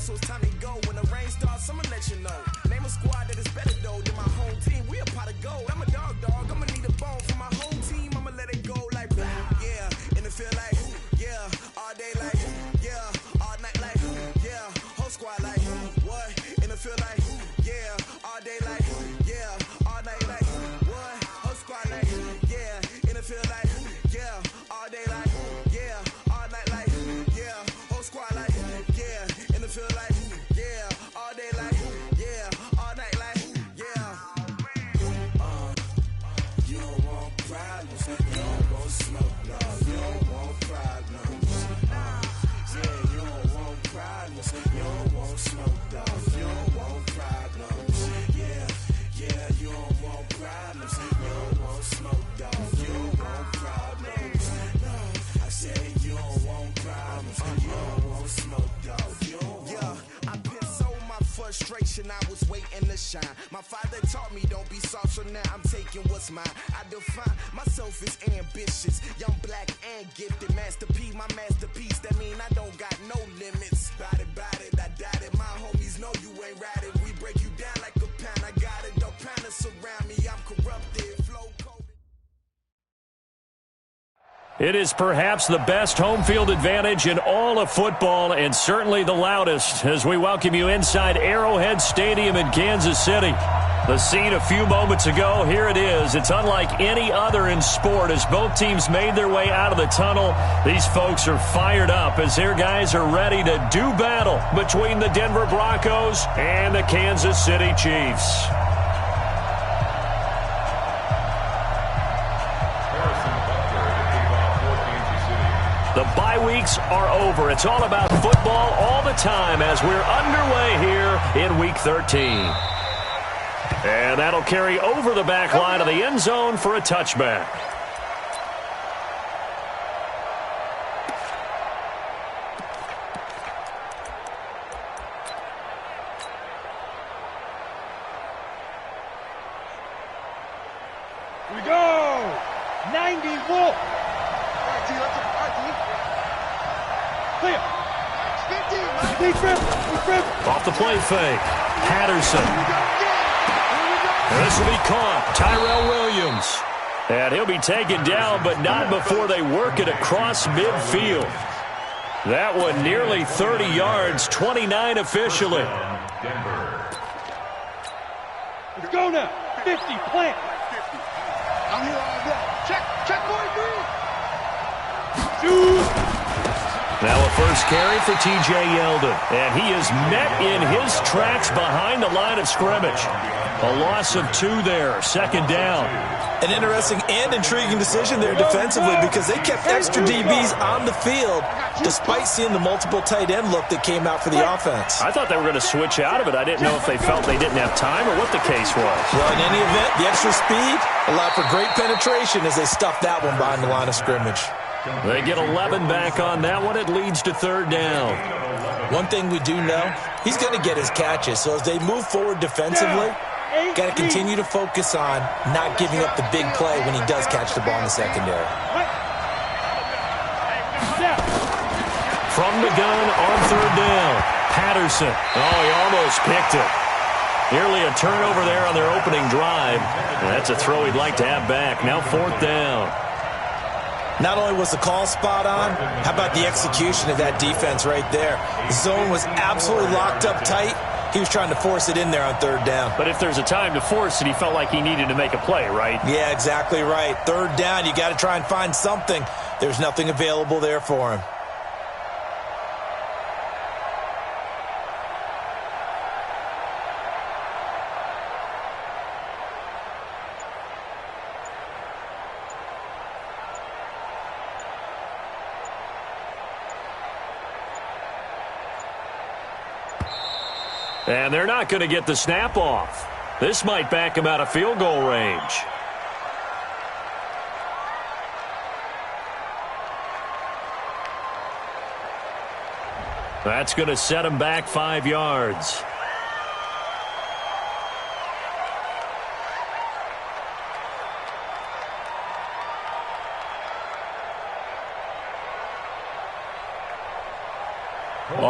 so it's time to go. When the rain starts, I'ma let you know. Name a squad that is better though than my home team. We a pot of gold. I'm a dog. I'ma need a bone for my home team. I'ma let it go like blah. Yeah, and it feel like yeah, all day like yeah, all night like yeah, whole squad like what? And it feel like yeah, all day like yeah, all night like what? Whole squad like yeah, and it feel like yeah, all day like yeah, all night like yeah, whole squad like yeah, and it feel like yeah, all day like yeah, all night like yeah. You don't want problems, you don't want smoke, no, you don't want problems. Yeah, you don't want problems, you don't want smoke, dog, you don't want problems. Yeah, you don't want problems, you don't want smoke, dog, you don't want problems. No, I said you don't want problems, you don't want smoke, dog, you don't want. Yeah, I pissed so my frustration, I was waiting to shine. My father taught me don't be soft, so now I'm taking what's mine. I define myself as ambitious, young, black, and gifted. Master P, my masterpiece, that mean I don't got no limits. Bout it, I doubt it. My homies know you ain't ratted. We break you down like a pound. I got it, don't panic surround me. I'm corrupted, flow cold. It is perhaps the best home field advantage in all of football, and certainly the loudest, as we welcome you inside Arrowhead Stadium in Kansas City. The scene a few moments ago, here it is. It's unlike any other in sport as both teams made their way out of the tunnel. These folks are fired up as their guys are ready to do battle between the Denver Broncos and the Kansas City Chiefs. The bye weeks are over. It's all about football all the time as we're underway here in Week 13. And that'll carry over the back line of the end zone for a touchback. Here we go! 90 Wolf! Clear! Off the play fake. Patterson. This will be caught. Tyrell Williams. And he'll be taken down, but not before they work it across midfield. That one nearly 30 yards, 29 officially. Let's go now. 50, plant. I'm here all day. Check 43. Shoot. Now a first carry for T.J. Yeldon. And he is met in his tracks behind the line of scrimmage. A loss of 2 there, second down. An interesting and intriguing decision there defensively because they kept extra DBs on the field despite seeing the multiple tight end look that came out for the offense. I thought they were going to switch out of it. I didn't know if they felt they didn't have time or what the case was. Well, in any event, the extra speed allowed for great penetration as they stuffed that one behind the line of scrimmage. They get 11 back on that one. It leads to third down. One thing we do know, he's going to get his catches. So as they move forward defensively, got to continue to focus on not giving up the big play when he does catch the ball in the secondary. From the gun on third down, Patterson. Oh, he almost picked it. Nearly a turnover there on their opening drive. That's a throw he'd like to have back. Now fourth down. Not only was the call spot on, how about the execution of that defense right there? The zone was absolutely locked up tight. He was trying to force it in there on third down. But if there's a time to force it, he felt like he needed to make a play, right? Yeah, exactly right. Third down, you got to try and find something. There's nothing available there for him. And they're not going to get the snap off. This might back him out of field goal range. That's going to set him back 5 yards.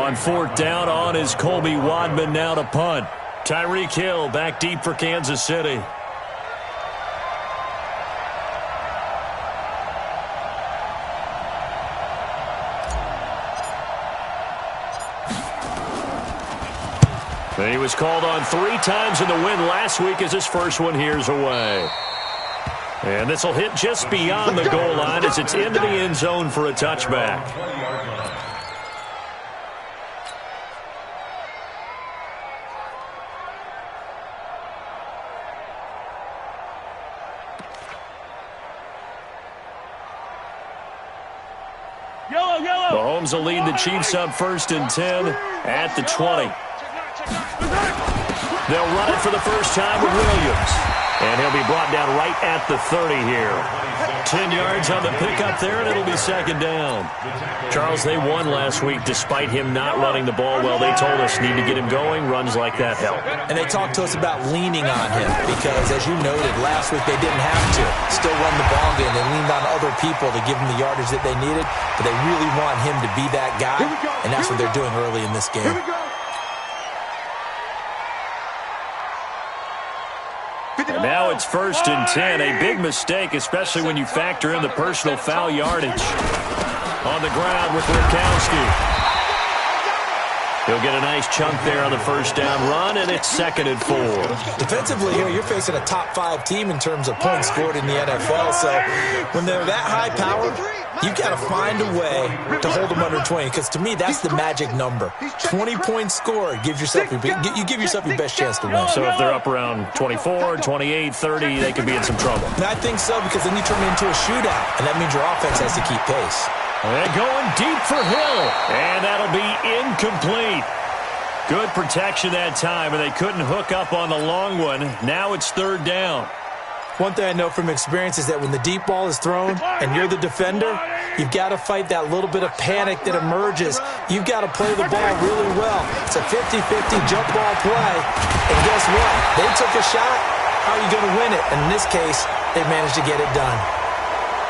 On fourth down, on is Colby Wadman now to punt. Tyreek Hill back deep for Kansas City. He was called on 3 times in the win last week as his first one here's away. And this will hit just beyond the goal line as it's into the end zone for a touchback. Mahomes will lead the Chiefs up 1st and 10 at the 20. They'll run it for the first time with Williams. And he'll be brought down right at the 30 here. 10 yards on the pickup there, and it'll be 2nd down. Charles, they won last week despite him not running the ball well. They told us need to get him going. Runs like that help. And they talked to us about leaning on him because, as you noted, last week they didn't have to. Still run the ball game. They leaned on other people to give them the yardage that they needed. But they really want him to be that guy, and that's what they're doing early in this game. And now it's 1st and 10. A big mistake, especially when you factor in the personal foul yardage. On the ground with Ripkowski. He'll get a nice chunk there on the first down run, and it's 2nd and 4. Defensively here, you're facing a top 5 team in terms of points scored in the NFL. So when they're that high powered, you've got to find a way to hold them under 20. Because to me, that's the magic number. 20 points scored gives yourself you give yourself your best chance to win. So if they're up around 24, 28, 30, they could be in some trouble. And I think so, because then you turn it into a shootout, and that means your offense has to keep pace. And going deep for Hill, and that'll be incomplete. Good protection that time, and they couldn't hook up on the long one. Now it's 3rd down. One thing I know from experience is that when the deep ball is thrown and you're the defender, you've got to fight that little bit of panic that emerges. You've got to play the ball really well. It's a 50-50 jump ball play. And guess what? They took a shot. How are you going to win it? And in this case, they managed to get it done.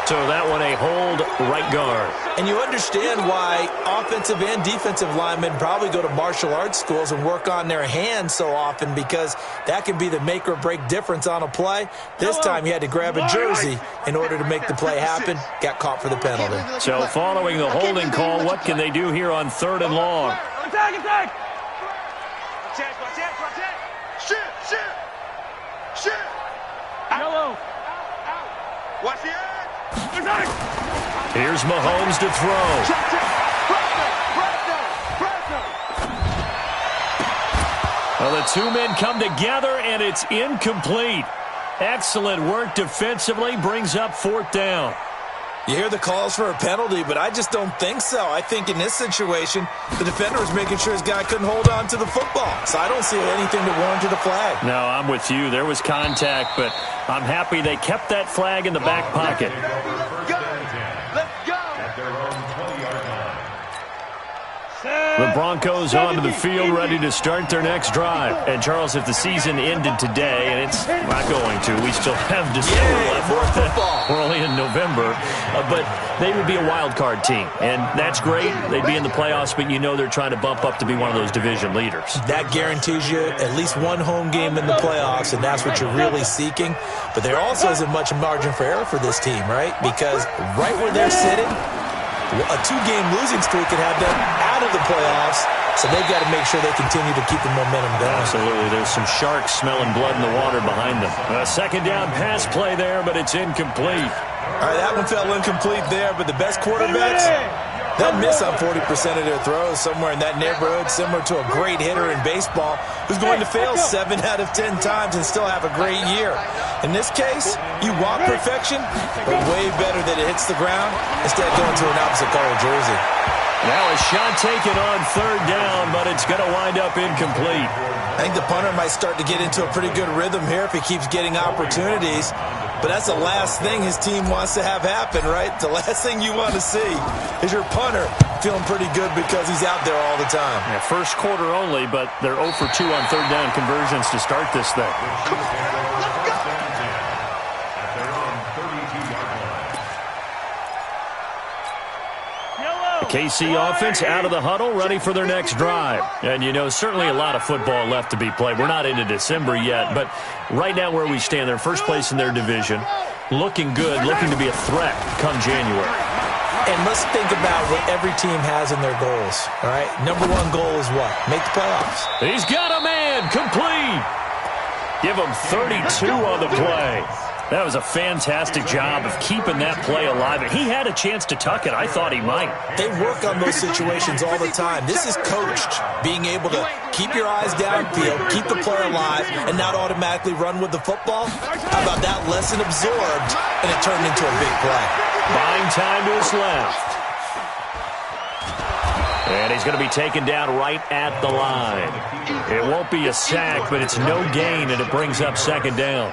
So that one a hold right guard. And you understand why offensive and defensive linemen probably go to martial arts schools and work on their hands so often, because that can be the make or break difference on a play. This time you had to grab a jersey in order to make the play happen. Got caught for the penalty. So following the holding call, what can they do here on 3rd and long? Attack! Shit! Yellow. Watch the edge! Here's Mahomes to throw. Well, the 2 men come together, and it's incomplete. Excellent work defensively, brings up 4th down. You hear the calls for a penalty, but I just don't think so. I think in this situation, the defender was making sure his guy couldn't hold on to the football. So I don't see anything that warranted a flag. No, I'm with you. There was contact, but I'm happy they kept that flag in the back pocket. The Broncos onto the field, ready to start their next drive. And, Charles, if the season ended today, and it's not going to, we still have December left. More football. We're only in November. But they would be a wild card team. And that's great. They'd be in the playoffs, but you know they're trying to bump up to be one of those division leaders. That guarantees you at least one home game in the playoffs, and that's what you're really seeking. But there also isn't much margin for error for this team, right? Because right where they're sitting, a 2-game losing streak could have them out of the playoffs, so they've got to make sure they continue to keep the momentum going. Absolutely. There's some sharks smelling blood in the water behind them. A 2nd down pass play there, but it's incomplete. All right, that one fell incomplete there, but the best quarterbacks, they'll miss on 40% of their throws, somewhere in that neighborhood, similar to a great hitter in baseball who's going to fail 7 out of 10 times and still have a great year. In this case, you want perfection, but way better that it hits the ground instead of going to an opposite color jersey. Now a shot taken on 3rd down, but it's going to wind up incomplete. I think the punter might start to get into a pretty good rhythm here if he keeps getting opportunities. But that's the last thing his team wants to have happen, right? The last thing you want to see is your punter feeling pretty good because he's out there all the time. Yeah, first quarter only, but they're 0 for 2 on 3rd down conversions to start this thing. KC offense out of the huddle, ready for their next drive. And, you know, certainly a lot of football left to be played. We're not into December yet, but right now where we stand, they're first place in their division, looking good, looking to be a threat come January. And let's think about what every team has in their goals, all right? Number one goal is what? Make the playoffs. He's got a man, complete. Give him 32 on the play. That was a fantastic job of keeping that play alive. And he had a chance to tuck it. I thought he might. They work on those situations all the time. This is coached, being able to keep your eyes downfield, keep the player alive, and not automatically run with the football. How about that lesson absorbed, and it turned into a big play? Buying time to his left. And he's going to be taken down right at the line. It won't be a sack, but it's no gain, and it brings up second down.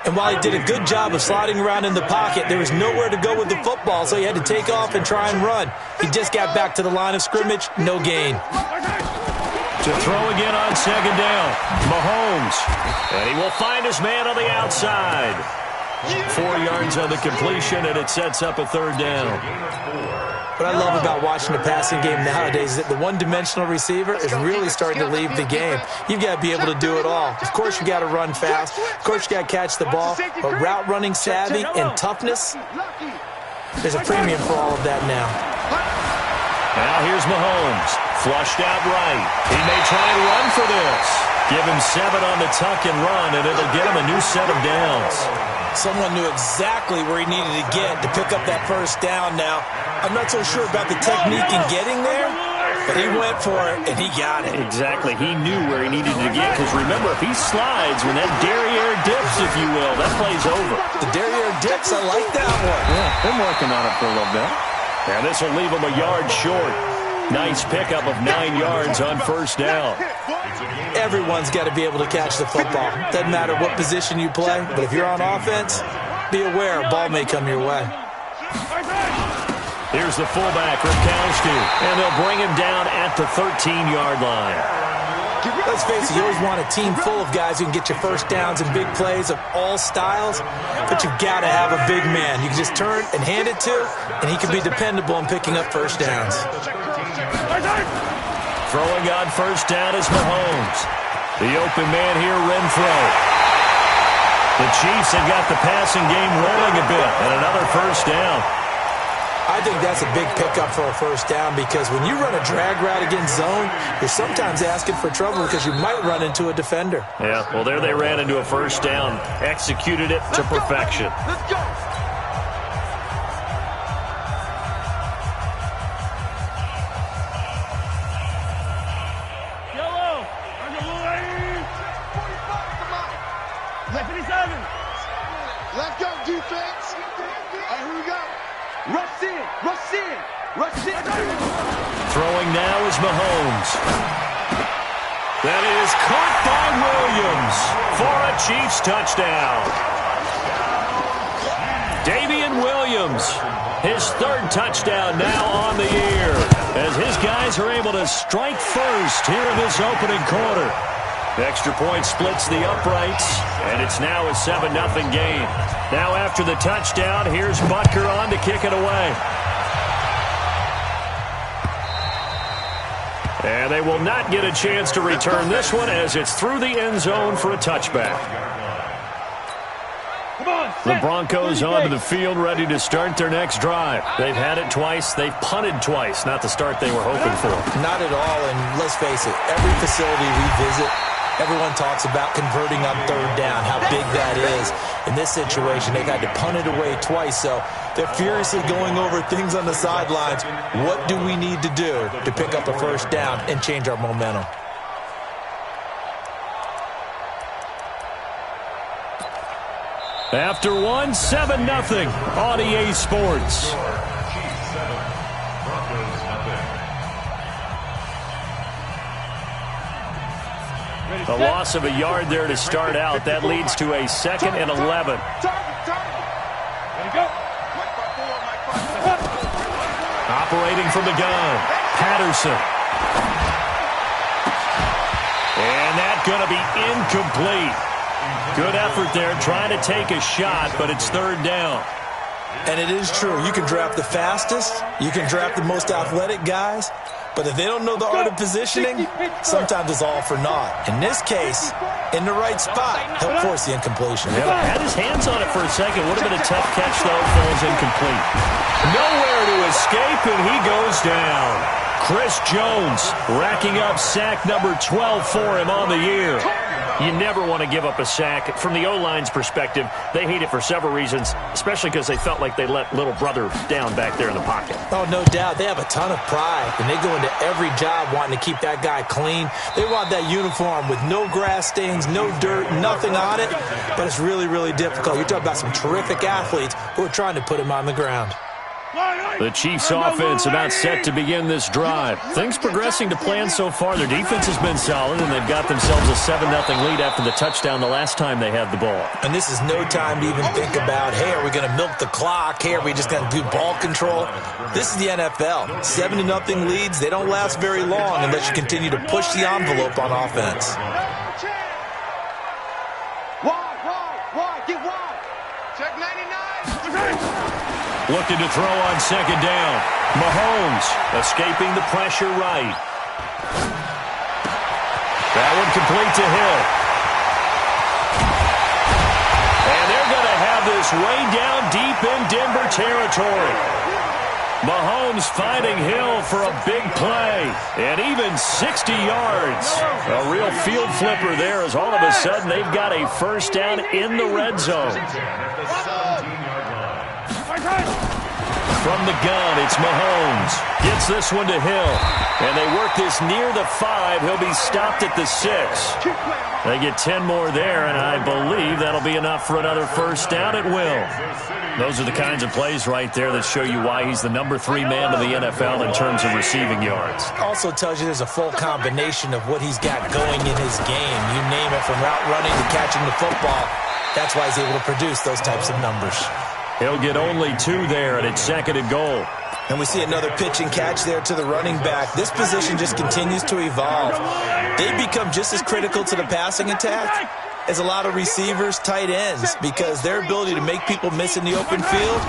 And while he did a good job of sliding around in the pocket, there was nowhere to go with the football, so he had to take off and try and run. He just got back to the line of scrimmage, no gain. To throw again on second down, Mahomes. And he will find his man on the outside. 4 yards on the completion, and it sets up a third down. What I love about watching the passing game nowadays is that the one-dimensional receiver is really starting to leave the game. You've got to be able to do it all. Of course, you got to run fast. Of course, you got to catch the ball. But route running savvy and toughness, there's a premium for all of that now. Now here's Mahomes. Flushed out right. He may try and run for this. Give him 7 on the tuck and run, and it'll get him a new set of downs. Someone knew exactly where he needed to get to pick up that first down now. I'm not so sure about the technique in getting there, but he went for it, and he got it. Exactly. He knew where he needed to get, because remember, if he slides, when that derriere dips, if you will, that play's over. The derriere dips, I like that one. Yeah, been working on it for a little bit. Now this will leave him a yard short. Nice pickup of 9 yards on first down. Everyone's got to be able to catch the football. Doesn't matter what position you play, but if you're on offense, be aware a ball may come your way. Here's the fullback, Ripkowski, and they'll bring him down at the 13-yard line. Let's face it, you always want a team full of guys who can get you first downs and big plays of all styles, but you've got to have a big man you can just turn and hand it to, and he can be dependable in picking up first downs. Throwing on first down is Mahomes. The open man here, Renfro. The Chiefs have got the passing game rolling a bit, and another first down. I think that's a big pickup for a first down, because when you run a drag route against zone, you're sometimes asking for trouble because you might run into a defender. Yeah, well, there they ran into a first down, executed it to perfection. Let's go. Yellow. On your lane. 57. Let's go, defense. All right, here we go. Rush in, rush in, rush in. Throwing now is Mahomes. That is caught by Williams for a Chiefs touchdown. Damian Williams, his 3rd touchdown now on the year, as his guys are able to strike first here in this opening quarter. The extra point splits the uprights, and it's now a 7-0 game. Now after the touchdown, here's Butker on to kick it away. And they will not get a chance to return this one, as it's through the end zone for a touchback. The Broncos onto the field, ready to start their next drive. They've had it twice. They've punted twice. Not the start they were hoping for. Not at all, and let's face it, every facility we visit, everyone talks about converting on 3rd down, how big that is. In this situation, they've had to punt it away twice, so they're furiously going over things on the sidelines. What do we need to do to pick up a first down and change our momentum? After one, 7-0 on EA Sports. A loss of a yard there to start out. That leads to a 2nd and 11. Operating from the gun, Patterson. And that's going to be incomplete. Good effort there, trying to take a shot, but it's 3rd down. And it is true. You can draft the fastest. You can draft the most athletic guys. But if they don't know the art of positioning, sometimes it's all for naught. In this case, in the right spot, he'll force the incompletion. Yeah, had his hands on it for a second. Would have been a tough catch, though. Falls incomplete. Nowhere to escape, and he goes down. Chris Jones racking up sack number 12 for him on the year. You never want to give up a sack. From the O-line's perspective, they hate it for several reasons, especially because they felt like they let little brother down back there in the pocket. Oh, no doubt. They have a ton of pride, and they go into every job wanting to keep that guy clean. They want that uniform with no grass stains, no dirt, nothing on it, but it's really, really difficult. You're talking about some terrific athletes who are trying to put him on the ground. The Chiefs' offense about set to begin this drive. Things progressing to plan so far. Their defense has been solid, and they've got themselves a 7-0 lead after the touchdown the last time they had the ball. And this is no time to even think about, hey, are we going to milk the clock? Hey, are we just going to do ball control? This is the NFL. 7-0 leads, they don't last very long unless you continue to push the envelope on offense. Wide, get wide. Check 99. Looking to throw on second down. Mahomes escaping the pressure right. That one complete to Hill. And they're going to have this way down deep in Denver territory. Mahomes finding Hill for a big play. And even 60 yards. A real field flipper there as all of a sudden they've got a first down in the red zone. From the gun, it's Mahomes. Gets this one to Hill. And they work this near the 5. He'll be stopped at the 6. They get 10 more there, and I believe that'll be enough for another first down at will. Those are the kinds of plays right there that show you why he's the number 3 man in the NFL in terms of receiving yards. Also tells you there's a full combination of what he's got going in his game. You name it, from route running to catching the football. That's why he's able to produce those types of numbers. He'll get only 2 there, and it's 2nd and goal. And we see another pitch and catch there to the running back. This position just continues to evolve. They become just as critical to the passing attack as a lot of receivers, tight ends, because their ability to make people miss in the open field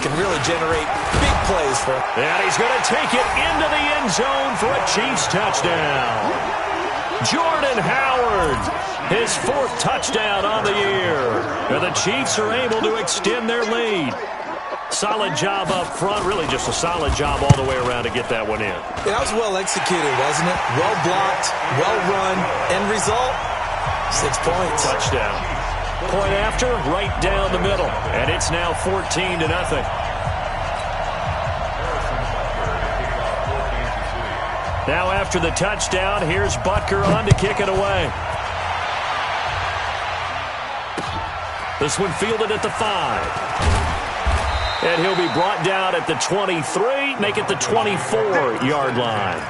can really generate big plays for them. And he's going to take it into the end zone for a Chiefs touchdown. Jordan Howard, his 4th touchdown on the year. And the Chiefs are able to extend their lead. Solid job up front, really just a solid job all the way around to get that one in. Yeah, that was well executed, wasn't it? Well blocked, well run, end result, 6 points. Touchdown. Point after, right down the middle. And it's now 14-0. Now after the touchdown, here's Butker on to kick it away. This one fielded at the 5. And he'll be brought down at the 23, make it the 24-yard line.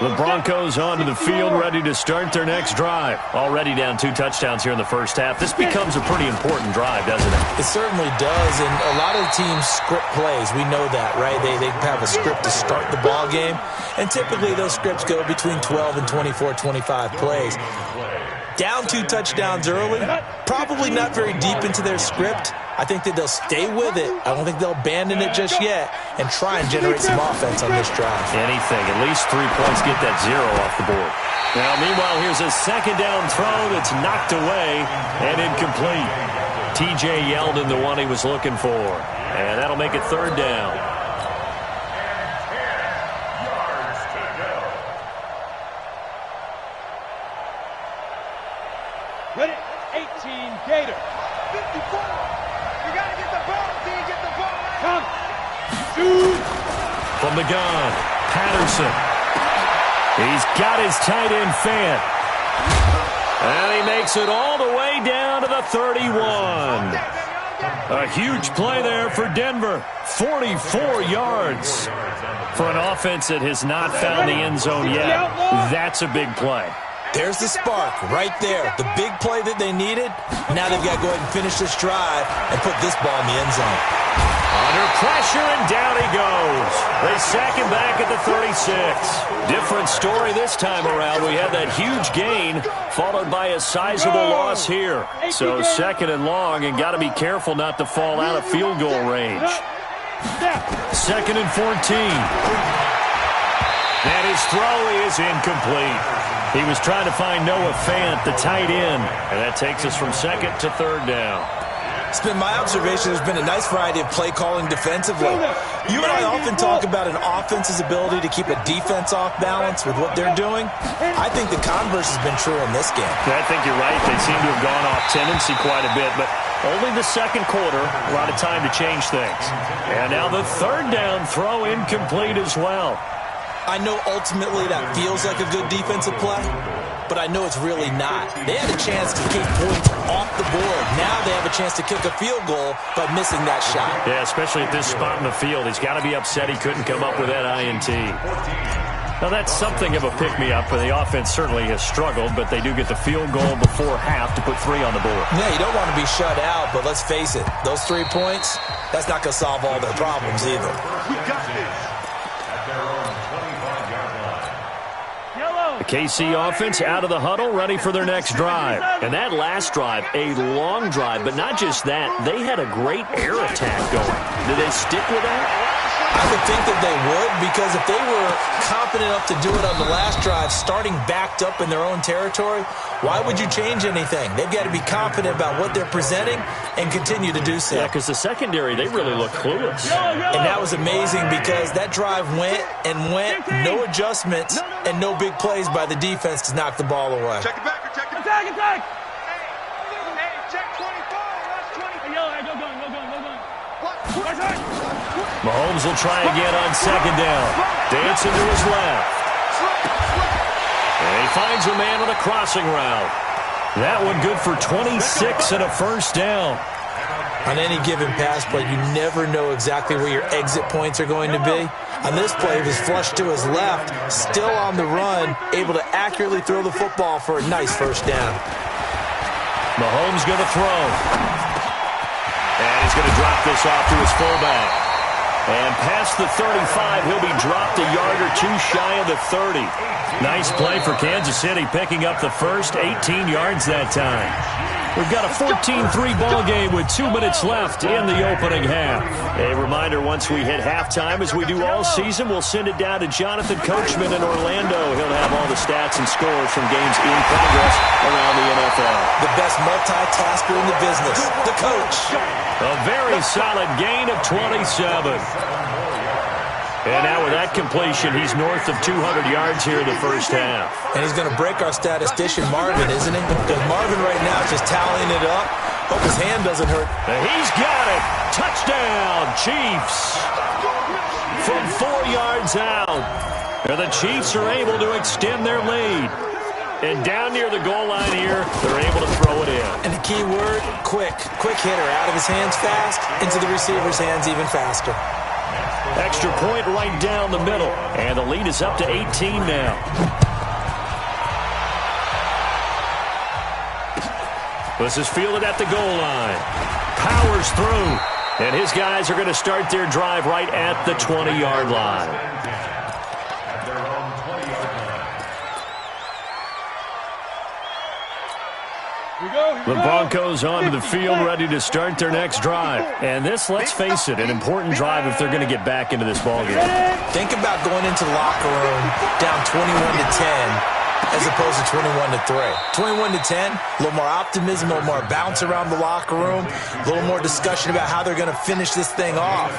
The Broncos onto the field, ready to start their next drive. Already down 2 touchdowns here in the first half. This becomes a pretty important drive, doesn't it? It certainly does, and a lot of teams script plays. We know that, right? They have a script to start the ball game, and typically those scripts go between 12 and 24, 25 plays. Down 2 touchdowns early, probably not very deep into their script. I think that they'll stay with it. I don't think they'll abandon it just yet and try and generate some offense on this drive. Anything, at least 3 points, get that 0 off the board. Now, meanwhile, here's a second down throw that's knocked away and incomplete. T.J. Yeldon, the one he was looking for. And that'll make it 3rd down. Ready? 18, Gator. 54. You got to get the ball, D. Get the ball. Come. Shoot. From the gun, Patterson. He's got his tight end fan. And he makes it all the way down to the 31. A huge play there for Denver. 44 yards. For an offense that has not found the end zone yet, that's a big play. There's the spark right there. The big play that they needed. Now they've got to go ahead and finish this drive and put this ball in the end zone. On Under pressure, and down he goes. They sack him back at the 36. Different story this time around. We had that huge gain, followed by a sizable loss here. So 2nd and long, and got to be careful not to fall out of field goal range. 2nd and 14. And his throw is incomplete. He was trying to find Noah Fant, the tight end. And that takes us from 2nd to 3rd down. It's been my observation there's been a nice variety of play calling defensively. You and I often talk about an offense's ability to keep a defense off balance with what they're doing. I think the converse has been true in this game. I think you're right. They seem to have gone off tendency quite a bit, but only the 2nd quarter, a lot of time to change things. And now the 3rd down throw incomplete as well. I know ultimately that feels like a good defensive play, but I know it's really not. They had a chance to keep points off the board. Now they have a chance to kick a field goal by missing that shot. Yeah, especially at this spot in the field. He's got to be upset he couldn't come up with that INT. Now, that's something of a pick-me-up, and the offense certainly has struggled, but they do get the field goal before half to put 3 on the board. Yeah, you don't want to be shut out, but let's face it, those 3 points, that's not going to solve all their problems either. We got this. The KC offense out of the huddle, ready for their next drive. And that last drive, a long drive, but not just that. They had a great air attack going. Did they stick with that? I would think that they would, because if they were confident enough to do it on the last drive, starting backed up in their own territory, why would you change anything? They've got to be confident about what they're presenting and continue to do so. Yeah, because the secondary, they really look clueless. And that was amazing because that drive went and went, no adjustments and no big plays by the defense to knock the ball away. Check it back, check it Attack, attack! Hey, check 25, last 20. Yo, go going. What? Mahomes will try again on 2nd down. Dancing to his left. And he finds a man on a crossing route. That one good for 26 and a 1st down. On any given pass play, you never know exactly where your exit points are going to be. On this play, he was flushed to his left, still on the run, able to accurately throw the football for a nice 1st down. Mahomes going to throw. And he's going to drop this off to his fullback. And past the 35, he'll be dropped a yard or 2 shy of the 30. Nice play for Kansas City, picking up the first, 18 yards that time. We've got a 14-3 ball game with 2 minutes left in the opening half. A reminder, once we hit halftime, as we do all season, we'll send it down to Jonathan Coachman in Orlando. He'll have all the stats and scores from games in progress around the NFL. The best multitasker in the business, the coach. A very solid gain of 27. And now with that completion, he's north of 200 yards here in the 1st half. And he's going to break our statistician, Marvin, isn't he? Because Marvin right now is just tallying it up. Hope his hand doesn't hurt. And he's got it. Touchdown, Chiefs. From 4 yards out. And the Chiefs are able to extend their lead. And down near the goal line here, they're able to throw it in. And the key word, quick. Quick hitter. Out of his hands fast, into the receiver's hands even faster. Extra point right down the middle. And the lead is up to 18 now. This is fielded at the goal line. Powers through. And his guys are going to start their drive right at the 20-yard line. The Broncos onto the field, ready to start their next drive. And this, let's face it, an important drive if they're going to get back into this ballgame. Think about going into the locker room down 21-10 as opposed to 21-3. 21-10, a little more optimism, a little more bounce around the locker room, a little more discussion about how they're going to finish this thing off.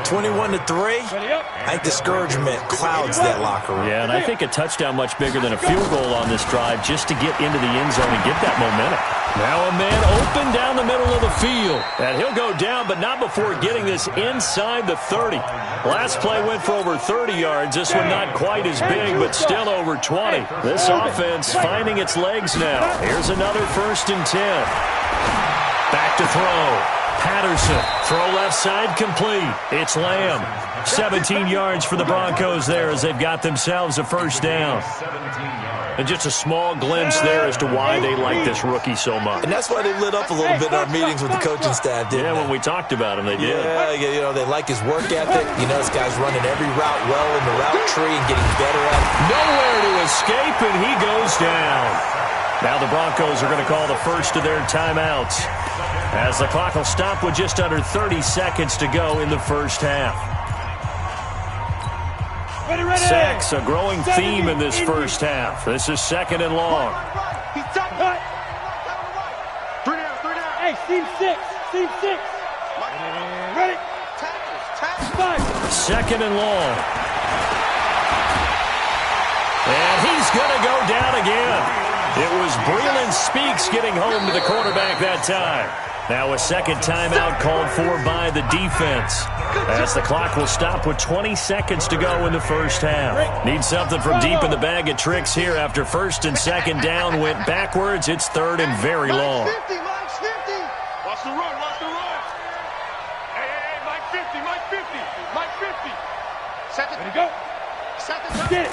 21-3, I think discouragement clouds that locker room. Yeah, and I think a touchdown much bigger than a field goal on this drive just to get into the end zone and get that momentum. Now a man open down the middle of the field. And he'll go down, but not before getting this inside the 30. Last play went for over 30 yards. This one not quite as big, but still over 20. This offense finding its legs now. Here's another 1st and 10. Back to throw. Patterson, throw left side, complete. It's Lamb. 17 yards for the Broncos there as they've got themselves a 1st down. And just a small glimpse there as to why they like this rookie so much. And that's why they lit up a little bit in our meetings with the coaching staff, didn't they? When we talked about him, they did. Yeah, you know, they like his work ethic. You know, this guy's running every route well in the route tree and getting better at it. Nowhere to escape, and he goes down. Now the Broncos are going to call the first of their timeouts, as the clock will stop with just under 30 seconds to go in the first half. Ready. Sacks, a growing theme in this first half. This is second and long. He's done. Three down. Hey, seam six. Ready. Tackles. Second and long. And he's going to go down again. It was Breland Speaks getting home to the quarterback that time. Now a second timeout called for by the defense, as the clock will stop with 20 seconds to go in the first half. Need something from deep in the bag of tricks here after first and second down went backwards. It's third and very long. Mike 50. Watch the run. Hey, Mike 50. Set it. Ready, go. Set it. Get it.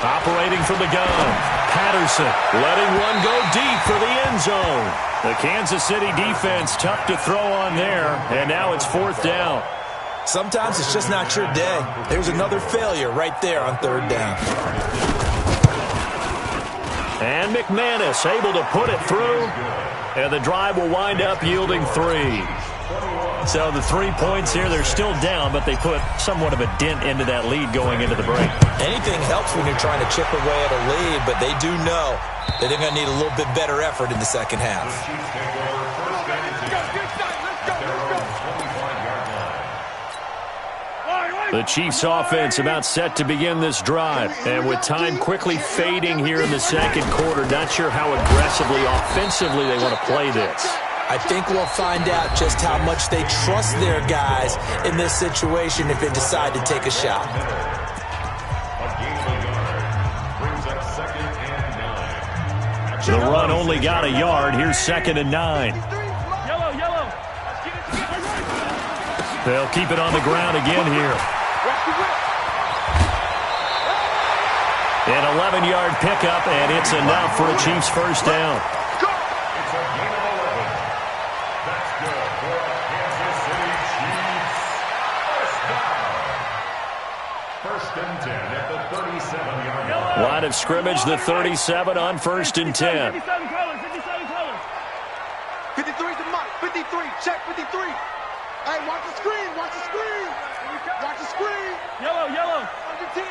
Operating from the gun, Patterson letting one go deep for the end zone. The Kansas City defense tough to throw on there, and now it's fourth down. Sometimes it's just not your day. There's another failure right there on third down. And McManus able to put it through, and the drive will wind up yielding 3. So the 3 points here, they're still down, but they put somewhat of a dent into that lead going into the break. Anything helps when you're trying to chip away at a lead, but they do know that they're going to need a little bit better effort in the second half. The Chiefs offense about set to begin this drive. And with time quickly fading here in the second quarter, not sure how aggressively, offensively they want to play this. I think we'll find out just how much they trust their guys in this situation if they decide to take a shot. The run only got a yard. Here's second and 9. Yellow. They'll keep it on the ground again here. An 11-yard pickup, and it's enough for a Chiefs first down. Line of scrimmage, the 37 on first and 10. 57 colors. 53's the Mike. 53. Check 53. Hey, watch the screen. Yellow. Under 10.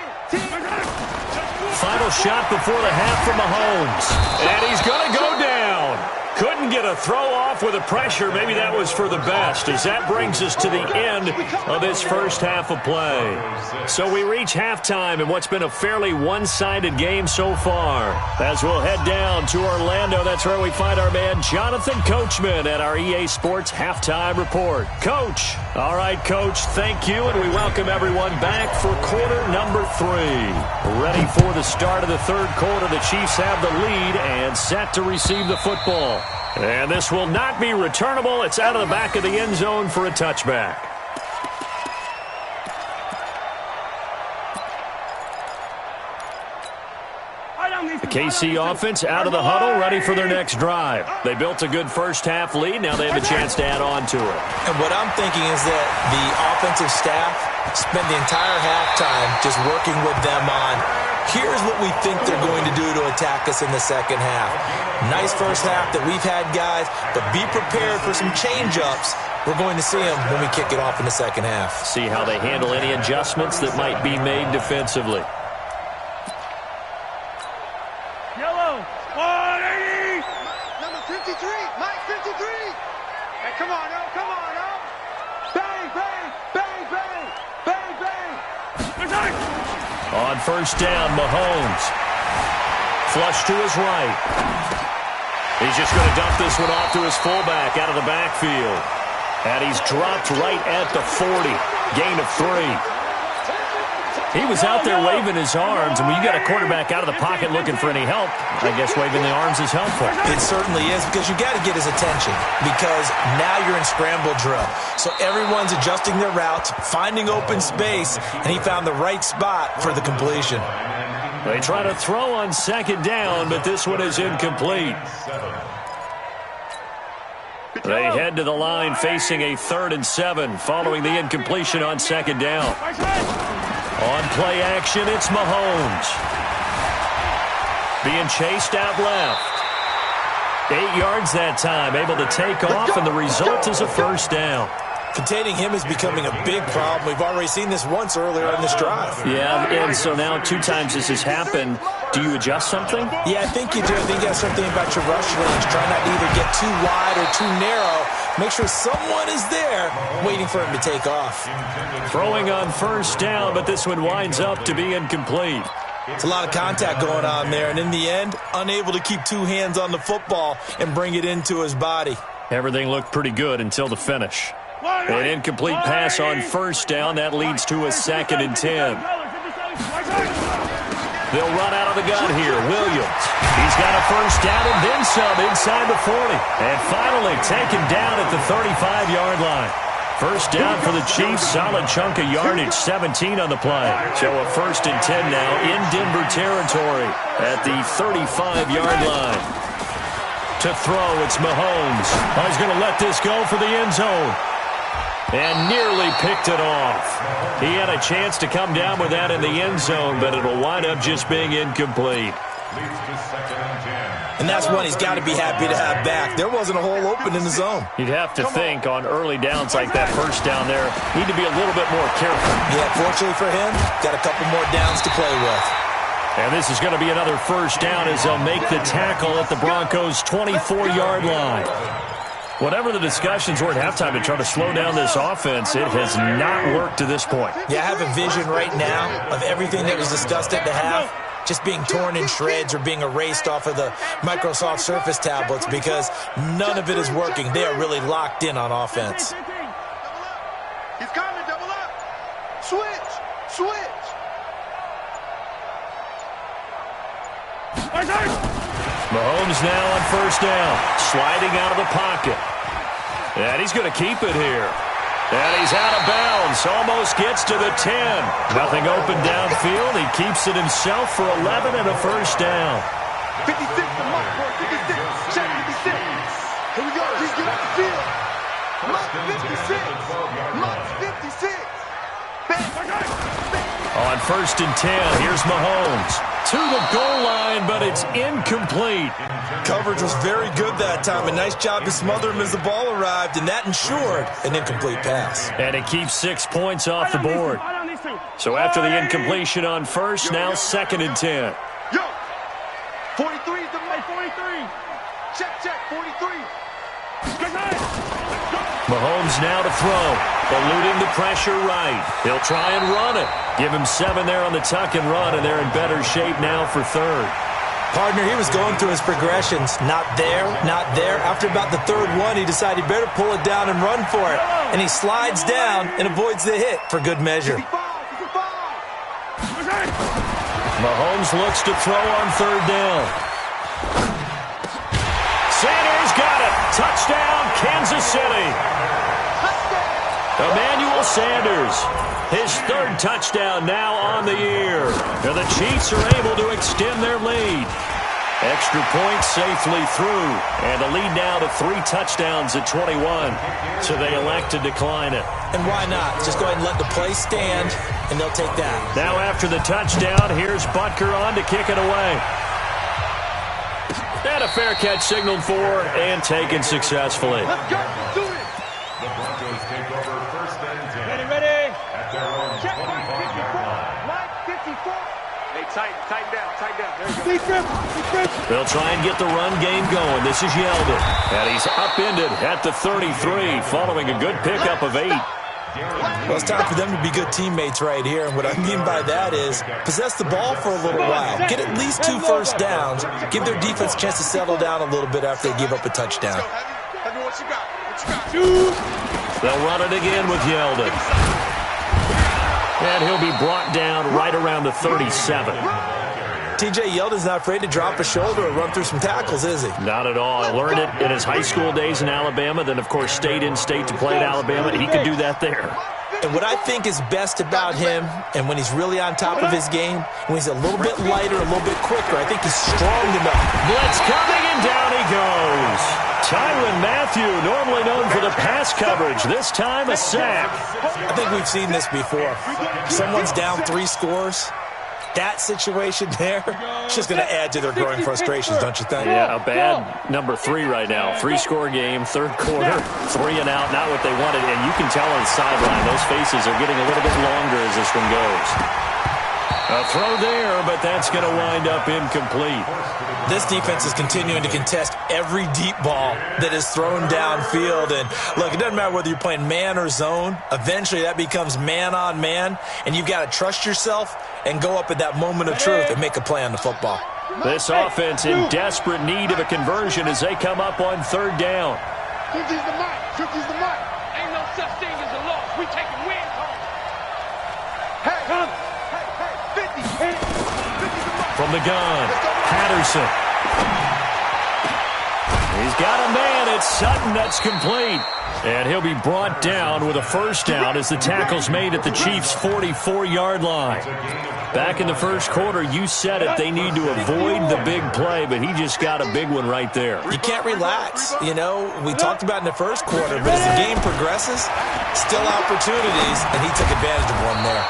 Final shot before the half from Mahomes. And he's going to go down. Couldn't get a throw off with the pressure. Maybe that was for the best, as that brings us to the end of this first half of play. So we reach halftime in what's been a fairly one-sided game so far. As we'll head down to Orlando, that's where we find our man Jonathan Coachman at our EA Sports Halftime Report. Coach. All right, Coach, thank you, and we welcome everyone back for quarter number 3. Ready for the start of the third quarter. The Chiefs have the lead and set to receive the football. And this will not be returnable. It's out of the back of the end zone for a touchback. The KC offense out of the huddle, ready for their next drive. They built a good first half lead. Now they have a chance to add on to it. And what I'm thinking is that the offensive staff spent the entire halftime just working with them on, here's what we think they're going to do to attack us in the second half. Nice first half that we've had, guys, but be prepared for some change-ups. We're going to see them when we kick it off in the second half. See how they handle any adjustments that might be made defensively. Yellow. 180. Number 53. Mike 53. Hey, come on, now. Bang. On first down, Mahomes. Flush to his right. He's just going to dump this one off to his fullback out of the backfield. And he's dropped right at the 40. Gain of 3. He was out there waving his arms, and when you got a quarterback out of the pocket looking for any help, I guess waving the arms is helpful. It certainly is, because you got to get his attention, because now you're in scramble drill. So everyone's adjusting their routes, finding open space, and he found the right spot for the completion. They try to throw on second down, but this one is incomplete. They head to the line facing a 3rd and 7 following the incompletion on second down. On play action, it's Mahomes. Being chased out left. 8 yards that time, able to take off, and the result is a first down. Containing him is becoming a big problem. We've already seen this once earlier on this drive. Yeah, and so now 2 times this has happened. Do you adjust something? Yeah, I think you do. I think you have something about your rush lanes. Try not to either get too wide or too narrow. Make sure someone is there waiting for him to take off. Throwing on first down, but this one winds up to be incomplete. It's a lot of contact going on there, and in the end, unable to keep 2 hands on the football and bring it into his body. Everything looked pretty good until the finish. An incomplete pass on first down. That leads to a 2nd and 10. They'll run out of the gun here. Williams. He's got a first down and then some inside the 40. And finally taken down at the 35-yard line. First down for the Chiefs. Solid chunk of yardage. 17 on the play. So a 1st and 10 now in Denver territory at the 35-yard line. To throw, it's Mahomes. Oh, he's going to let this go for the end zone. And nearly picked it off. He had a chance to come down with that in the end zone, but it'll wind up just being incomplete. And that's one he's got to be happy to have back. There wasn't a hole open in the zone. You'd have to think on early downs like that first down there, need to be a little bit more careful. Yeah, fortunately for him, got a couple more downs to play with. And this is going to be another first down as they'll make the tackle at the Broncos' 24-yard line. Whatever the discussions were at halftime to try to slow down this offense, it has not worked to this point. Yeah, I have a vision right now of everything that was discussed at the half just being torn in shreds or being erased off of the Microsoft Surface tablets because none of it is working. They are really locked in on offense. He's coming, double up. Switch, switch. Mahomes now on first down, sliding out of the pocket. And he's going to keep it here. And he's out of bounds, almost gets to the 10. Nothing open downfield. He keeps it himself for 11 and a first down. 56 to Mike, 56. Check 56. Here we go. Just get off the field. Mike 56. Mike 56. On first and 10, here's Mahomes. To the goal line, but it's incomplete. Coverage was very good that time. A nice job to smother him as the ball arrived, and that ensured an incomplete pass. And it keeps 6 points off the board. So after the incompletion on first, now 2nd and 10. Yo, 43 is the Mike 43. Check, 43. Mahomes now to throw, eluding the pressure right. He'll try and run it. Give him 7 there on the tuck and run, and they're in better shape now for 3rd. Partner, he was going through his progressions. Not there, not there. After about the 3rd one, he decided better pull it down and run for it. And he slides down and avoids the hit for good measure. Mahomes looks to throw on 3rd down. Sanders got it. Touchdown, Kansas City. Emmanuel Sanders, his 3rd touchdown now on the year. And the Chiefs are able to extend their lead. Extra point safely through. And the lead now to 3 touchdowns at 21. So they elect to decline it. And why not? Just go ahead and let the play stand, and they'll take that. Now after the touchdown, here's Butker on to kick it away. And a fair catch signaled for and taken successfully. Let's go. Do it. The Broncos take over 1st and 10. Ready. At their own Check Mike 54. Mike 54. Hey, tighten down. There you go. They'll try and get the run game going. This is Yeldon. And he's upended at the 33 following a good pickup of 8. Well, it's time for them to be good teammates right here. And what I mean by that is possess the ball for a little while. Get at least 2 first downs. Give their defense a chance to settle down a little bit after they give up a touchdown. What you got? They'll run it again with Yeldon. And he'll be brought down right around the 37. TJ Yeldon's not afraid to drop a shoulder or run through some tackles, is he? Not at all. I learned it in his high school days in Alabama, then, of course, stayed in state to play at Alabama. He could do that there. And what I think is best about him, and when he's really on top of his game, when he's a little bit lighter, a little bit quicker, I think he's strong enough. Blitz coming, and down he goes. Tyrann Mathieu, normally known for the pass coverage, this time a sack. I think we've seen this before. Someone's down 3 scores. That situation there, it's just going to add to their growing frustrations, don't you think? Yeah, a bad number 3 right now. 3-score game, third quarter, 3 and out, not what they wanted. And you can tell on the sideline, those faces are getting a little bit longer as this one goes. A throw there, but that's going to wind up incomplete. This defense is continuing to contest every deep ball that is thrown downfield. And, look, it doesn't matter whether you're playing man or zone. Eventually that becomes man-on-man, and you've got to trust yourself and go up at that moment of truth and make a play on the football. This offense in desperate need of a conversion as they come up on third down. 50's the mic. 50's the mic. Ain't no such thing as a loss. We taking wins home. Hey, come. Hey, 50. 50's the mic. From the gun, Patterson. He's got a man. It's Sutton. That's complete. And he'll be brought down with a first down as the tackle's made at the Chiefs' 44-yard line. Back in the first quarter, you said it, they need to avoid the big play, but he just got a big one right there. You can't relax. You know, we talked about in the first quarter, but as the game progresses, still opportunities, and he took advantage of one there.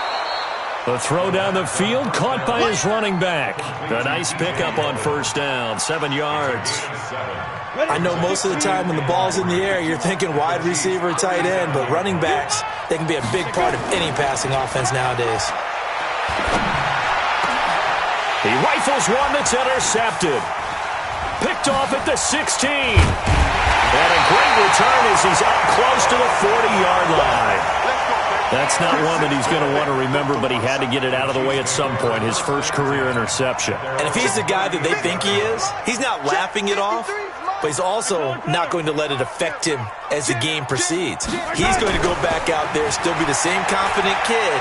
The throw down the field, caught by his running back. A nice pickup on first down, 7 yards. I know most of the time when the ball's in the air, you're thinking wide receiver, tight end, but running backs, they can be a big part of any passing offense nowadays. He rifles one that's intercepted. Picked off at the 16. And a great return as he's up close to the 40-yard line. That's not one that he's going to want to remember, but he had to get it out of the way at some point, his first career interception. And if he's the guy that they think he is, he's not laughing it off, but he's also not going to let it affect him as the game proceeds. He's going to go back out there, still be the same confident kid,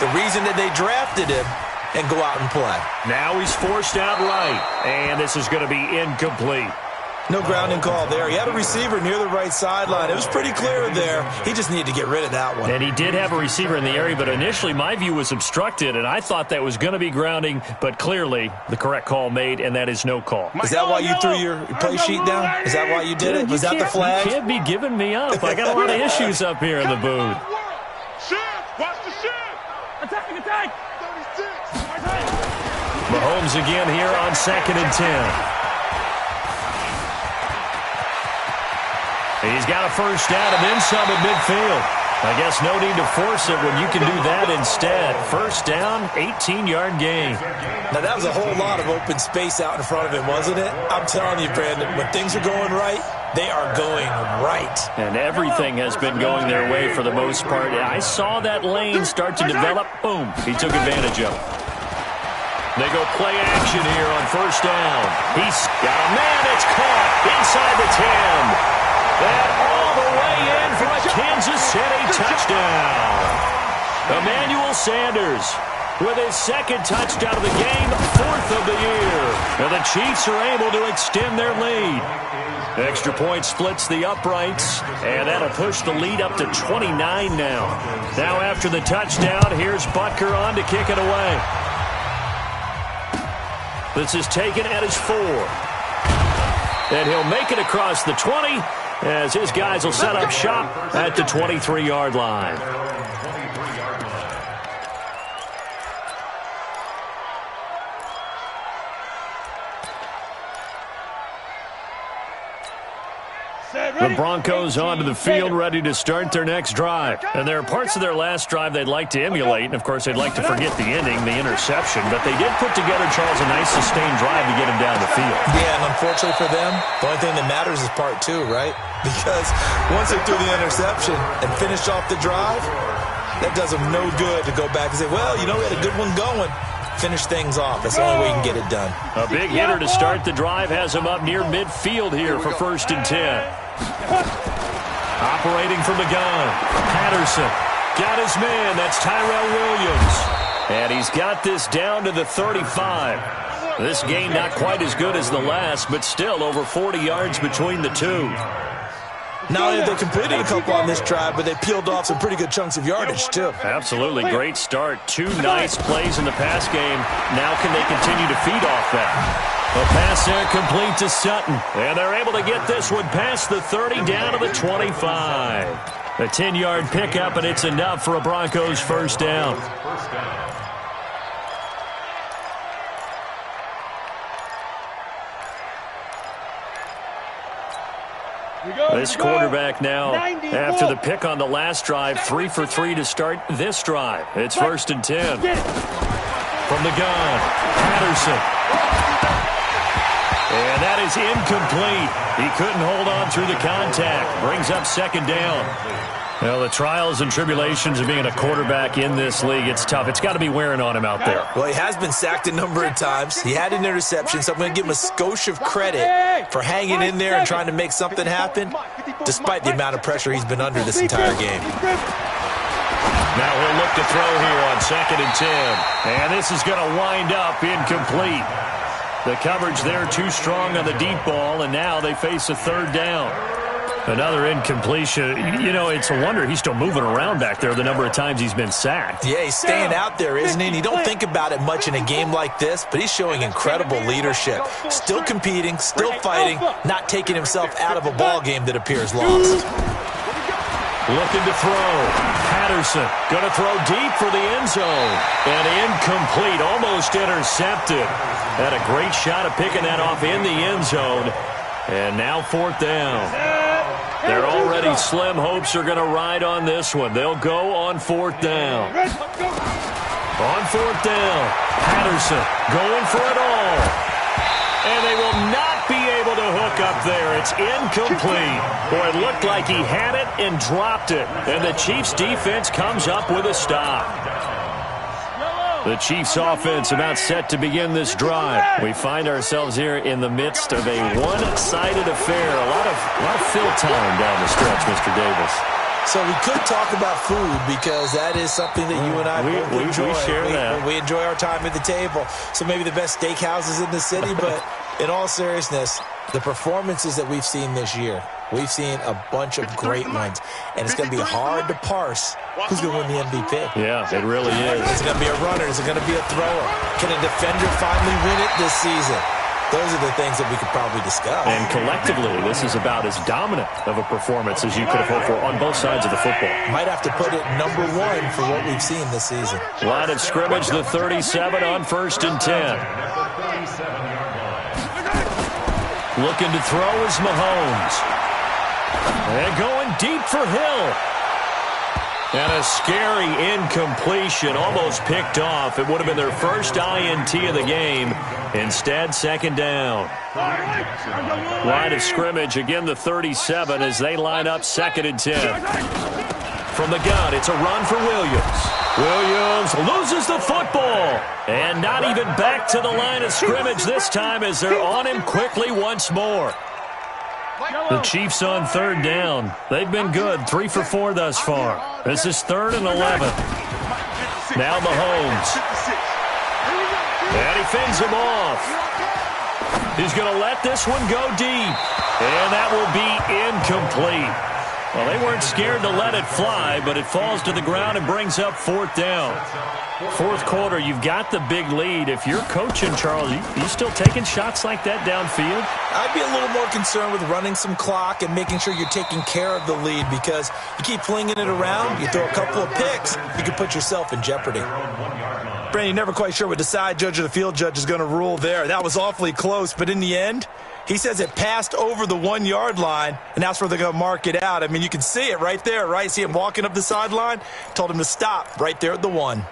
the reason that they drafted him, and go out and play. Now he's forced out right, and this is going to be incomplete. No grounding call there. He had a receiver near the right sideline. It was pretty clear there. He just needed to get rid of that one. And he did have a receiver in the area, but initially my view was obstructed, and I thought that was going to be grounding, but clearly the correct call made, and that is no call. Is that why you threw your play sheet down? Is that why you did it? Was that the flag? You can't be giving me up. I got a lot of issues up here in the booth. Watch the shift. Attack. 36. Mahomes again here on 2nd and 10. He's got a first down and then some at midfield. I guess no need to force it when you can do that instead. First down, 18-yard gain. Now, that was a whole lot of open space out in front of him, wasn't it? I'm telling you, Brandon, when things are going right, they are going right. And everything has been going their way for the most part. I saw that lane start to develop. Boom. He took advantage of it. They go play action here on first down. He's got a man that's caught inside the 10. And all the way in for a Kansas City touchdown. Emmanuel Sanders with his second touchdown of the game, 4th of the year. And the Chiefs are able to extend their lead. Extra point splits the uprights, and that'll push the lead up to 29 now. Now after the touchdown, here's Butker on to kick it away. This is taken at his 4. And he'll make it across the 20 as his guys will set up shop at the 23-yard line. The Broncos onto the field, ready to start their next drive. And there are parts of their last drive they'd like to emulate, and, of course, they'd like to forget the ending, the interception. But they did put together, Charles, a nice sustained drive to get him down the field. Yeah, and unfortunately for them, the only thing that matters is part 2, right? Because once they threw the interception and finished off the drive, that does them no good to go back and say, well, you know, we had a good one going. Finish things off. That's the only way you can get it done. A big hitter to start the drive has him up near midfield here for 1st and 10. Operating from the gun, Patterson got his man. That's Tyrell Williams. And he's got this down to the 35. This gain not quite as good as the last, but still over 40 yards between the two. Not only have they completed a couple on this drive, but they peeled off some pretty good chunks of yardage, too. Absolutely. Great start. 2 nice plays in the pass game. Now can they continue to feed off that? A pass there complete to Sutton. And they're able to get this one past the 30 down to the 25. A 10-yard pickup, and it's enough for a Broncos first down. This quarterback now, after the pick on the last drive, 3 for 3 to start this drive. It's 1st and 10. From the gun, Patterson. And that is incomplete. He couldn't hold on through the contact. Brings up 2nd down. Well, the trials and tribulations of being a quarterback in this league, it's tough. It's got to be wearing on him out there. Well, he has been sacked a number of times. He had an interception, so I'm going to give him a skosh of credit for hanging in there and trying to make something happen, despite the amount of pressure he's been under this entire game. Now he'll look to throw here on 2nd and 10. And this is going to wind up incomplete. The coverage there too strong on the deep ball, and now they face a 3rd down. Another incompletion. You know, it's a wonder he's still moving around back there the number of times he's been sacked. Yeah, he's staying out there, isn't he? And you don't think about it much in a game like this, but he's showing incredible leadership. Still competing, still fighting, not taking himself out of a ball game that appears lost. Looking to throw. Patterson going to throw deep for the end zone. And incomplete, almost intercepted. Had a great shot of picking that off in the end zone. And now 4th down. Their already slim hopes are going to ride on this one. They'll go on 4th down. On 4th down, Patterson going for it all. And they will not be able to hook up there. It's incomplete. Boy, it looked like he had it and dropped it. And the Chiefs defense comes up with a stop. The Chiefs offense about set to begin this drive. We find ourselves here in the midst of a one-sided affair. A lot of fill time down the stretch, Mr. Davis. So we could talk about food because that is something that you and I both enjoy. We share that. We enjoy our time at the table. So maybe the best steakhouses in the city, but in all seriousness, the performances that we've seen this year, we've seen a bunch of great ones, and it's going to be hard to parse who's going to win the MVP. Yeah, it really is. Is it going to be a runner? Is it going to be a thrower? Can a defender finally win it this season? Those are the things that we could probably discuss. And collectively, this is about as dominant of a performance as you could have hoped for on both sides of the football. Might have to put it number 1 for what we've seen this season. Line of scrimmage, the 37 on 1st and 10. Looking to throw is Mahomes. And going deep for Hill. And a scary incompletion, almost picked off. It would have been their first INT of the game. Instead, 2nd down. Line of scrimmage, again the 37 as they line up 2nd and 10. From the gun, it's a run for Williams. Williams loses the football. And not even back to the line of scrimmage this time as they're on him quickly once more. The Chiefs on 3rd down. They've been good, 3 for 4 thus far. This is 3rd and 11. Now Mahomes. And he fends him off. He's going to let this one go deep. And that will be incomplete. Well, they weren't scared to let it fly, but it falls to the ground and brings up 4th down. 4th quarter, you've got the big lead. If you're coaching, Charles, you still taking shots like that downfield? I'd be a little more concerned with running some clock and making sure you're taking care of the lead because you keep flinging it around, you throw a couple of picks, you can put yourself in jeopardy. Brandon, you're never quite sure what the side judge or the field judge is going to rule there. That was awfully close, but in the end, he says it passed over the 1-yard line, and that's where they're going to mark it out. I mean, you can see it right there, right? See him walking up the sideline? Told him to stop right there at the 1.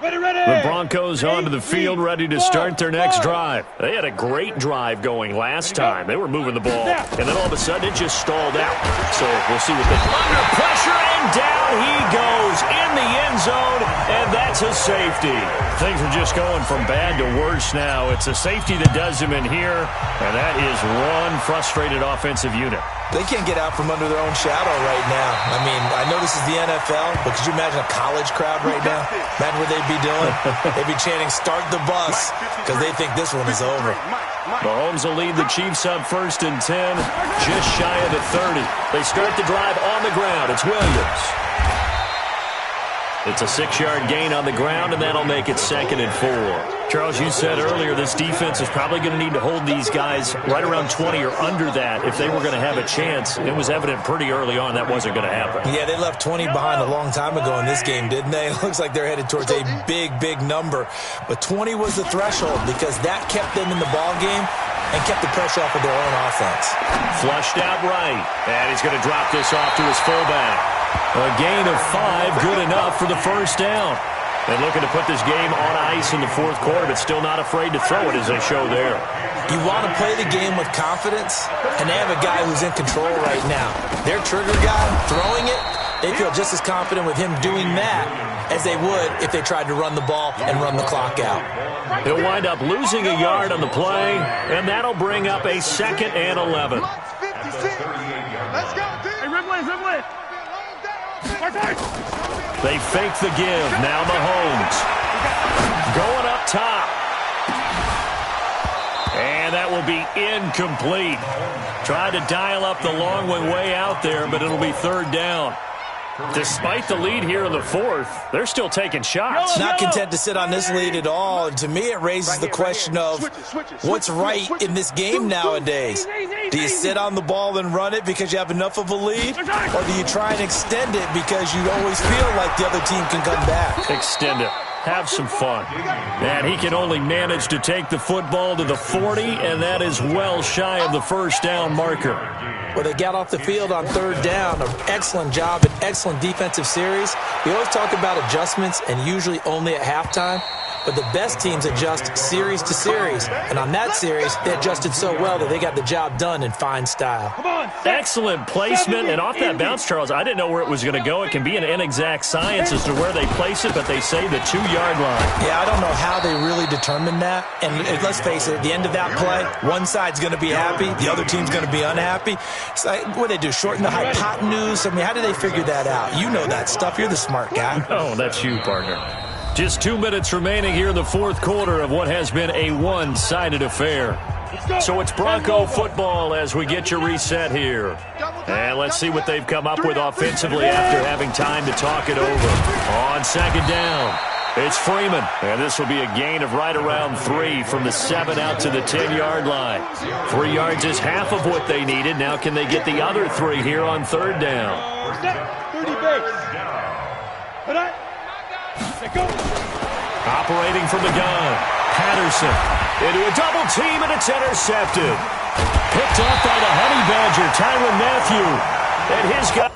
The Broncos onto the field, ready to start their next drive. They had a great drive going last time. They were moving the ball, and then all of a sudden it just stalled out. So we'll see what they do. Under pressure, and down he goes in the end zone, and that's It's a safety. Things are just going from bad to worse now. It's a safety that does him in here, and that is one frustrated offensive unit. They can't get out from under their own shadow right now. I mean, I know this is the NFL, but could you imagine a college crowd right now? Imagine what they'd be doing. They'd be chanting, "Start the bus," because they think this one is over. Mahomes will lead the Chiefs up 1st and 10, just shy of the 30. They start the drive on the ground. It's Williams. It's a 6-yard gain on the ground, and that'll make it 2nd and 4. Charles, you said earlier this defense is probably going to need to hold these guys right around 20 or under that if they were going to have a chance. It was evident pretty early on that wasn't going to happen. Yeah, they left 20 behind a long time ago in this game, didn't they? It looks like they're headed towards a big, big number. But 20 was the threshold because that kept them in the ball game and kept the pressure off of their own offense. Flushed out right, and he's going to drop this off to his fullback. A gain of 5, good enough for the first down. And looking to put this game on ice in the 4th quarter, but still not afraid to throw it as they show there. You want to play the game with confidence, and they have a guy who's in control right now. Their trigger guy throwing it, they feel just as confident with him doing that as they would if they tried to run the ball and run the clock out. He'll wind up losing a yard on the play, and that'll bring up a 2nd and 11. Let's go, dude. Hey, Ripley. They fake the give. Now Mahomes. Going up top. And that will be incomplete. Tried to dial up the long one way out there, but it'll be 3rd down. Despite the lead here in the 4th, they're still taking shots. Not content to sit on this lead at all. And to me, it raises the question of what's right in this game nowadays. Do you sit on the ball and run it because you have enough of a lead? Or do you try and extend it because you always feel like the other team can come back? Extend it. Have some fun. And he can only manage to take the football to the 40, and that is well shy of the first down marker. Well, they got off the field on 3rd down. An excellent job, an excellent defensive series. We always talk about adjustments, and usually only at halftime. But the best teams adjust series to series. And on that series, they adjusted so well that they got the job done in fine style. Excellent placement. And off that bounce, Charles, I didn't know where it was going to go. It can be an inexact science as to where they place it, but they say the 2-yard line. Yeah, I don't know how they really determined that. And let's face it, at the end of that play, one side's going to be happy, the other team's going to be unhappy. It's like, what do they do, shorten the hypotenuse? I mean, how do they figure that out? You know that stuff. You're the smart guy. Oh, that's you, partner. Just 2 minutes remaining here in the 4th quarter of what has been a one-sided affair. So it's Bronco football as we get your reset here. And let's see what they've come up with offensively after having time to talk it over. On 2nd down, it's Freeman. And this will be a gain of right around 3 from the 7 out to the 10-yard line. 3 yards is half of what they needed. Now can they get the other 3 here on 3rd down? 30 base. Operating from the gun, Patterson into a double team, and it's intercepted. Picked off by the Honey Badger, Tyrann Mathieu, and his guy.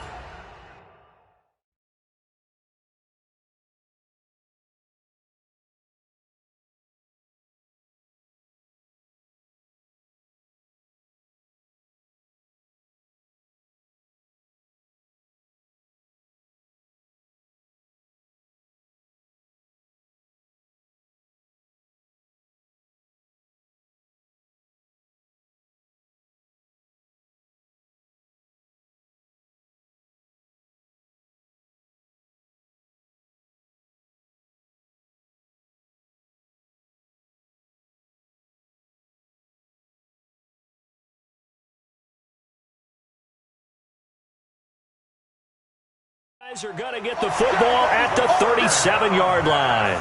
Guys are going to get the football at the 37-yard line.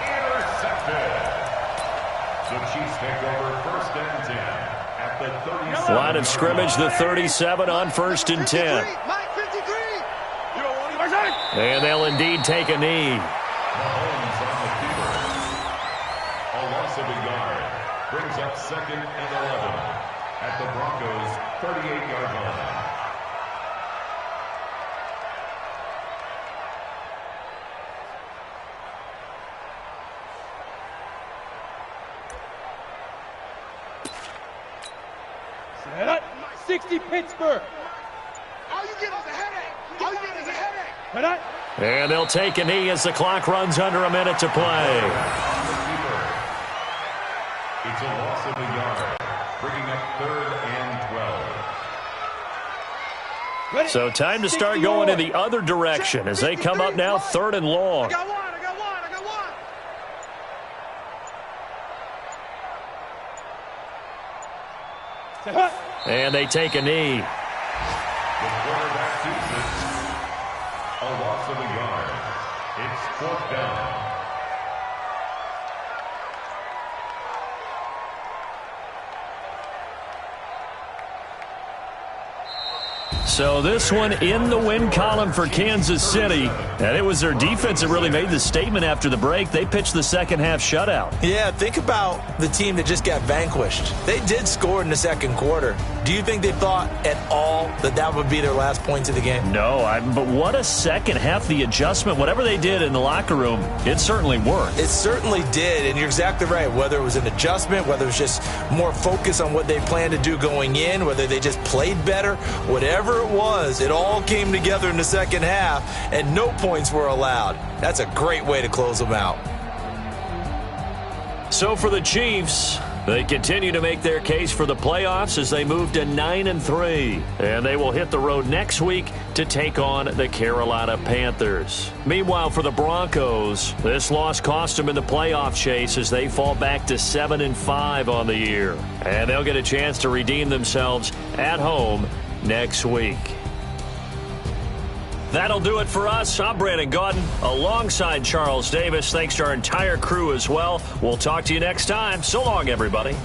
Intercepted. The Chiefs take over 1st and 10 at the 37. Line of scrimmage, the 37 on 1st and 10. And they'll indeed take a knee. Mahomes on the keeper. A loss of a yard brings up 2nd and 11 at the Broncos' 38-yard line. Set up. 60 Pittsburgh. All you get is a headache. All you get is a headache. And they'll take a knee as the clock runs under a minute to play. It's a loss of a yard, bringing up 3rd and 12. So time to start going in the other direction as they come up now 3rd and long. I got one. And they take a knee. The quarterback sees it. A loss of a yard. It's 4th down. So this one in the win column for Kansas City. And it was their defense that really made the statement after the break. They pitched the second half shutout. Yeah, think about the team that just got vanquished. They did score in the second quarter. Do you think they thought at all that that would be their last points of the game? No, but what a second half. The adjustment, whatever they did in the locker room, it certainly worked. It certainly did, and you're exactly right. Whether it was an adjustment, whether it was just more focus on what they planned to do going in, whether they just played better, whatever it was, it all came together in the second half, and no points were allowed. That's a great way to close them out. So for the Chiefs, they continue to make their case for the playoffs as they move to 9-3. And they will hit the road next week to take on the Carolina Panthers. Meanwhile, for the Broncos, this loss cost them in the playoff chase as they fall back to 7-5 on the year. And they'll get a chance to redeem themselves at home next week. That'll do it for us. I'm Brandon Gaudin alongside Charles Davis. Thanks to our entire crew as well. We'll talk to you next time. So long, everybody.